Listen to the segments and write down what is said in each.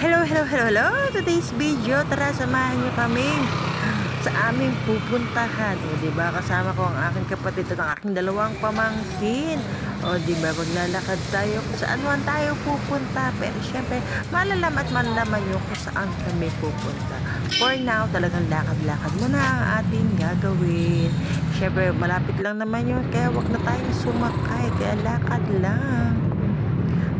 Hello! Today's video, tara samahan niyo kami sa aming pupuntahan. O, diba? Kasama ko ang aking kapatid at ang aking dalawang pamangkin. O, diba? Maglalakad tayo kung saan man tayo pupunta. Pero syempre, malalaman nyo kung saan kami pupunta. For now, talagang lakad-lakad muna ang ating gagawin. Syempre, malapit lang naman yun. Kaya wag na tayong sumakay. Kaya lakad lang.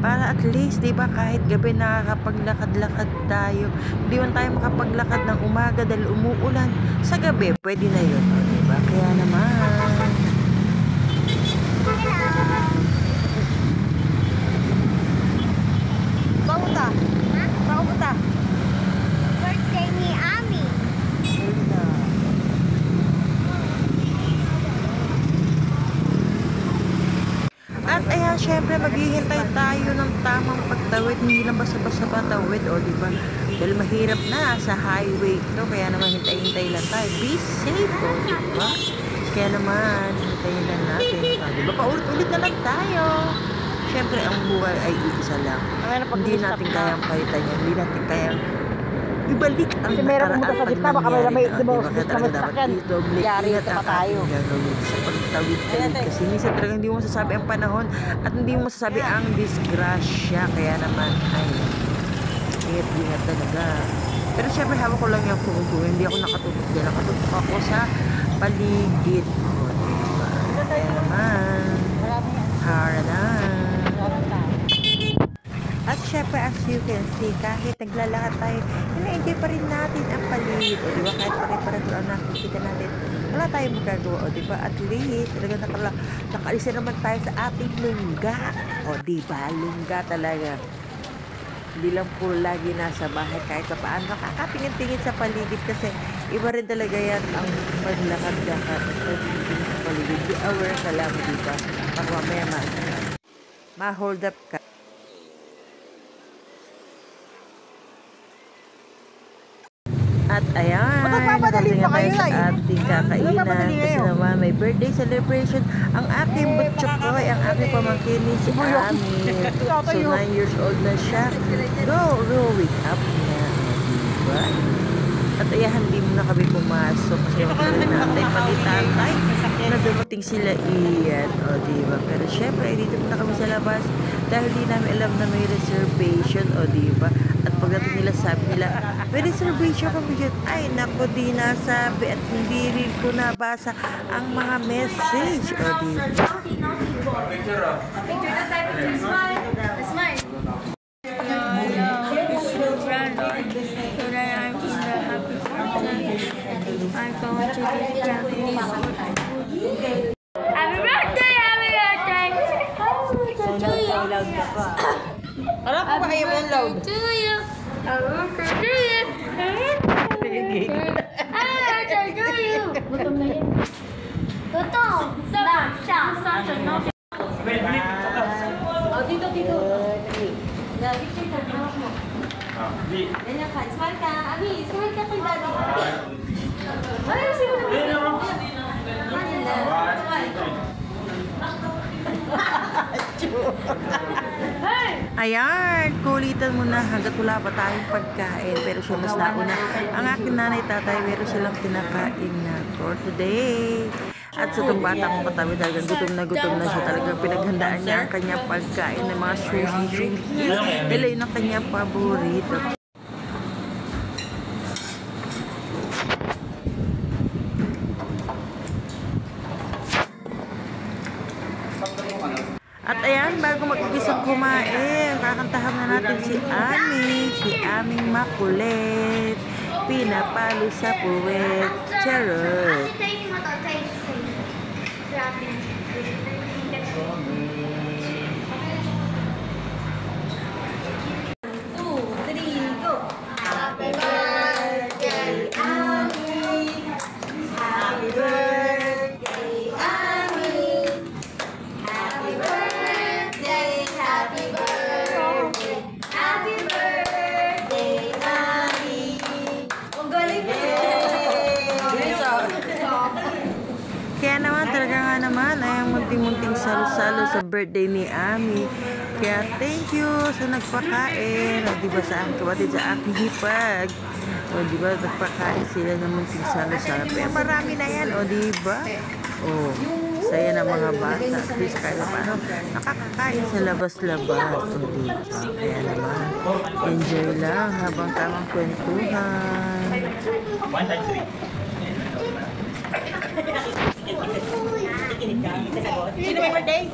Para at least, di ba, kahit gabi nakakapaglakad-lakad tayo. Hindi man tayo makapaglakad ng umaga dahil umuulan. Sa gabi, pwede na yun. Di ba? Kaya naman. Pauta. Ha? Pauta. Birthday ni Ami. At ayan, syempre, maghihintay tayo ng tamang pagtawid. Hindi lang basta-basta patawid, o diba? Dahil mahirap na sa highway ito. Kaya naman, hintay-hintay lang tayo. Be safe, o diba? Kaya naman, hintayin lang natin. Diba? Paulit-ulit na lang tayo. Syempre, ang buhay ay isa lang. Hindi natin kayang palitan yan. Hindi natin kayang ibalik ang nakaraan pag nangyari na. Diba? Kaya talaga dapat dito, ingat ang ating gagawin sa pagtawid-tawid. Kasi minsan talaga hindi mo masasabi ang panahon at hindi mo masasabi ang disgrasya. Kaya naman, ay, ingat talaga. Pero syempre, hawak ko lang yung phone ko. Hindi ako nakatutok dyan. Nakatutok ako sa paligid. Kaya naman, haradan. At syempre, as you can see, kahit naglalakad tayo, ina-enjoy pa rin natin ang paligid. O diba, kahit pare-pareho ang nakikita natin, wala tayong magagawa. O diba, at least, talaga nakalisa naman tayo sa ating lungga. O diba, lungga talaga. Hindi lang po lagi nasa bahay, kahit pa paano nakakatingin-tingin sa paligid kasi iba rin talaga yan ang maglakad-lakad at pagtingin sa paligid. Be aware ka lang, diba? Pag mamaya ma-hold up ka. At ayan, nakatingin tayo sa ating kakainan kasi naman may birthday celebration ang aking butchokoy, ang aking pamangkin ni si Ami. So 9 years old na siya. Growing up na, diba? At ayan, hindi mo na kami pumasok kasi natin palitantay na dumating sila iyan, o diba? Pero syempre, dito muna kami sa labas dahil di namin alam na may reservation, o diba? At pagdating nila, sabi nila, may reservation kami dyan. Ay, naku, di nasabi at hindi rin ko nabasa ang mga message, o diba? Picture na tayo. Smile. Smile. I'm going to eat Japanese food. Happy birthday! Happy birthday! Alam ko ba kayo yung loud? To you! Happy birthday to you! Happy birthday to you! Gutom na yan. Gutom! Stop! Stop! Oh, dito. Picture ka, hawak mo. Ganyan ka. Smile ka. Abi, smile ka kay daddy. Ay, sino na? Ayan, kulitan mo na hanggat wala pa tayong pagkain. Pero siya mas nauna. Ang aking nanay, tatay, meron silang kinakain na for today. At sa itong bata kong katabi, talagang gutom na siya. Talagang pinaghandaan niya ang kanyang pagkain ng mga sushi. Dahil yun ang kanyang paborito. At ayan, bago mag-igisang kumain, kakantahan na natin si Aming makulit. Pinapalo sa puwet. Charot. Kaya naman, talaga nga naman, ay ang munting-munting salo-salo sa birthday ni Ami. Kaya thank you sa nagpakain. O, diba sa aking kapatid, sa aking hipag. O, diba, nagpakain sila ng munting salo-salo. Pero marami na yan, o, diba? O, saya ng mga bata. At least kahit paano, nakakakain sa labas-labas. O, diba? Kaya naman, enjoy lang habang tamang kwentuhan. 1, 2, 3. Sino may birthday?